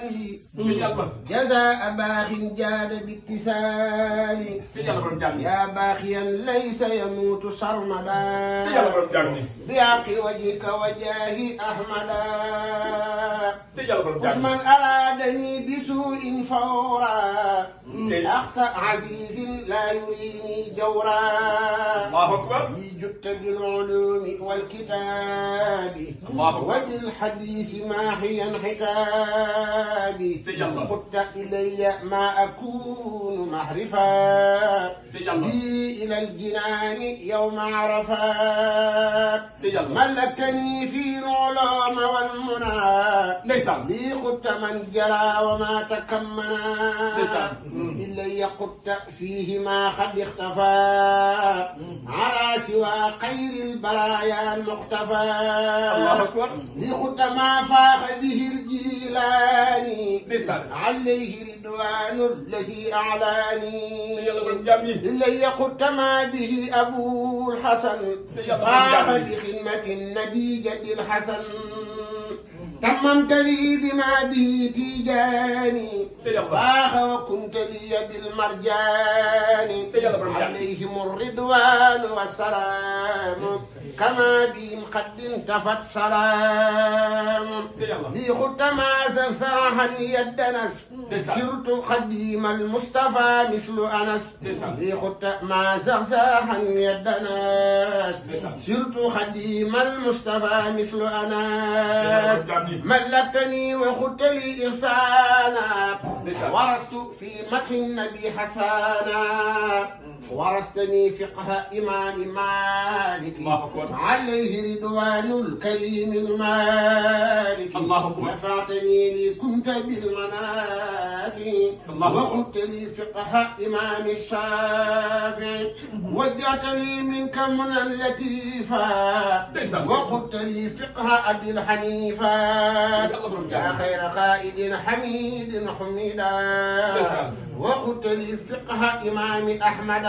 الوالي جزاء باخ جاد باتصال يا باخيا ليس يموت صرمدا بحق وجهك وجاه أحمدا عثمان أرادني بسوء فورا أخسى عزيز لا يريني جورا الله أكبر جدت بالعلوم والكتاب وبالحديث ماحيا حكابي قدت إلي ما أكون محرفا بي إلى الجنان يوم عرفات ملكني في العلوم والمنى لي قدت من جرى وما تكمنا إلي قدت فيه ما قد اختفى على سوى خير البرايا المختفى الله أكبر لي قدت ما فاق به الجيلاني عليه رضوان الذي أعلاني إلي قدت ما به أبو الحسن فاق بخدمة النبي جد الحسن تممت لي بما به تيجاني فاخ وكنت لي بالمرجان عليهم الرضوان والسلام كما بهم قد انتفت سلام لي خدت ما زرحا يدنس سرت خديم المصطفى مثل أنس لي خدت ما زرحا يدنس سرت خديم المصطفى مثل أنس ملكتني وخدت لي إحسانا ورثت في مدح النبي حسانا ورثتني فقه إمام مالك عليه رضوان الكريم المالك نفعتني لي كنت بالمنافع وقلت لي فقه إمام الشافعي وجعت لي منك منى لطيفا وقلت لي فقه أبي الحنيفة يا خير قائد حميد حميدا وقلت لي فقه إمام أحمد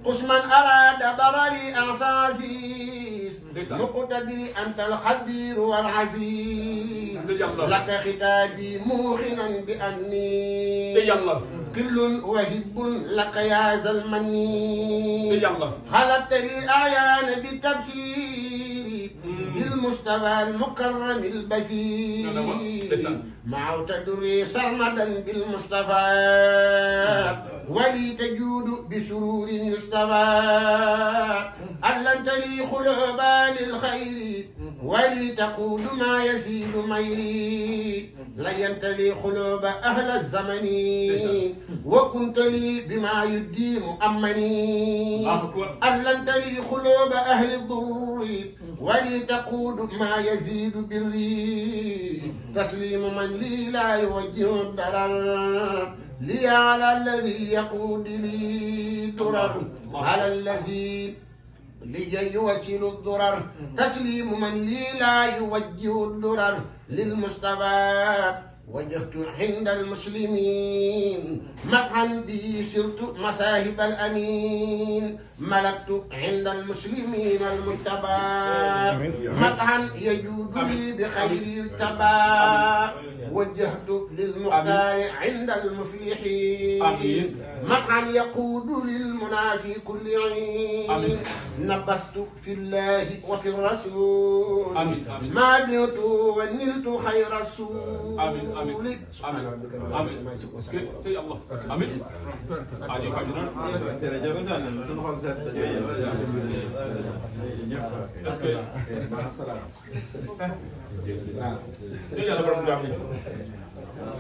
قسما أراد ضرري أعزازيز مقتدي أنت الخدير والعزيز لك خطابي موخنا بأني كل وهب لك يا ذا المني خلقت لي الأعيان بالتفسير بالمصطفى المكرم البشير معوت دري سرمدا بالمصطفى ولي تجود بسرور يصطفى علمت لي خلوبا للخير ولي تقول ما يزيد ميري لينت لي خلوب أهل الزمن وكنت لي بما يدي مؤمني علمت لي خلوب أهل الضر ولي تقود ما يزيد بري تسليم من لي لا يوجه الضرر لي على الذي يقود لي ترر على الذي لجي يوصل الضرر تسليم من لي لا يوجه الضرر للمصطفى وجهت عند المسلمين مدحا به سرت مساهب الأمين ملكت عند المسلمين المجتبى مدحا يجود لي بخير التبى وجهت للمختار عند المفلحين مدحا يقود للمنى في كل عين نبست في الله وفي الرسول ما بيت ونلت خير السول آمين آمين آمين سي الله آمين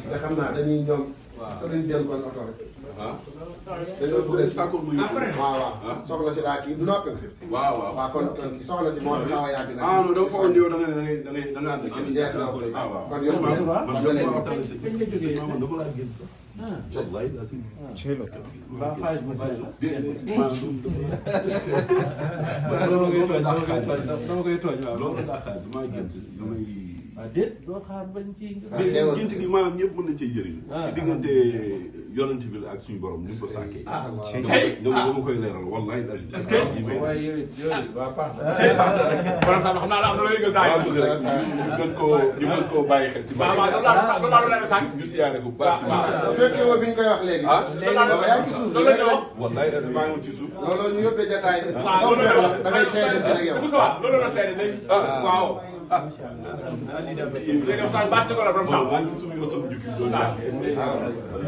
nga xam naa dañuy ñoom dañuy jël kon oto rek dañoo bëgg sàkkul muy waaw waaw soxla si daa kii du noppi waaw waaw kon kii soxla si moo xaw a yàgg na ah non da nga foog yow da nga ne da nga ànd kenn jeex na kon yow man leen dafa laa génn sax wallahi lazim ba page bu bari dama koy tooñ waaw loolu daa xaaj damaa génn damay déet doo xaar bañ ci. xéewal gént gi maanaam ñëpp mën nañ cee jëriñ. ci diggante yonent bi ak suñu borom ni mu ko sàkkee. dama koy leeral wallahi daal. est-ce que waaye yooyu waa baax na. borom sax xam naa la am na loo yëgal saa yi. ñu gën koo bàyyi xel ci bàyyi. waaw loolu laa sax ñu siyaare ko bu baax ci baax. bu fekkee woo bi ñu koy wax léegi. booba yaa ngi ci suuf loolu la ñu wax. wallahi daal maa ngi woon ci suuf. loolu ñu yóbbee détail. waaw loolu la ñu wax da ngay seede si nag yow. loolu la seede léegi. waaw. léegi waxtaan baat ni ko la borom sax. maa ngi ci suuf yow sama jukki doon jàng.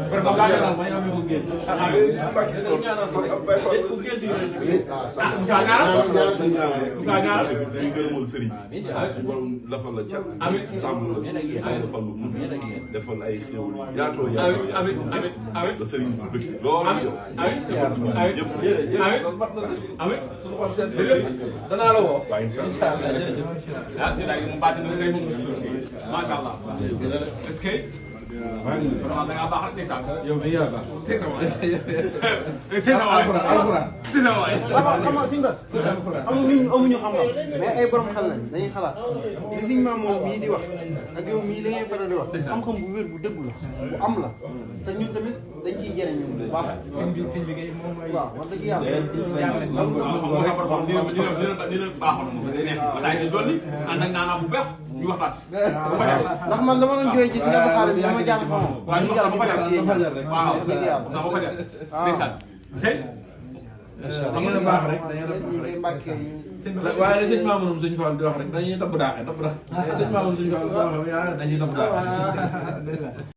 vraiment laa ñaanal ma yow mi ko génn. ñaanal ko rek ku génn yooyu. Moussa ñaanal. Moussa ñaanal. ñu gërëmal sëriñ bi. suñu borom defal la cat. amiin sàmm la defal lu gudd. defal ay xéwal yu yaatoo yaatoo amiin amiin amiin. ba sëriñ bi bëgg loolu ci yow. amiin jërëjëf loolu mat na sëriñ. amiin. suñu xol seet danaa la woo. waaye incha allah léegi mu bàtt na ngay moom macha allah. est-ce que. vraiment da ngaa baax rek ndeysaan. yow mii yaa baax. c'est ça waay. c'est ça waay alxuraan. c'est ça waay. xam nga suñu bas amuñu xam-xam mais ay borom xel lañ dañuy xalaat li suñ maam moom mii di wax ak yow mii li ngay faral di wax xam-xam bu wér bu dëgg la bu am la te ñun tamit dañ ciy jëriñ ñun bu baax sëñ bi kay moom mooy waaw wax dëgg yàlla dina baaxoon moom day neex ba taay di dolli ànd ak naanaa bu beex ñu waxtaan ndax man dama doon jooy ci si nga xaaral bi dama jàng xamam waaw ñu waxtaan ba fajar waaw dëgg yàlla ba fajar ndeysaan tey da ngeen a baax rek da ngeen a ñu ngi mbàkkee waaye sëñ Mamoune suñu Fall di wax rek dañuy dabb daaxe sëñ Mamoune suñu Fall di wax dañuy dabb daaxe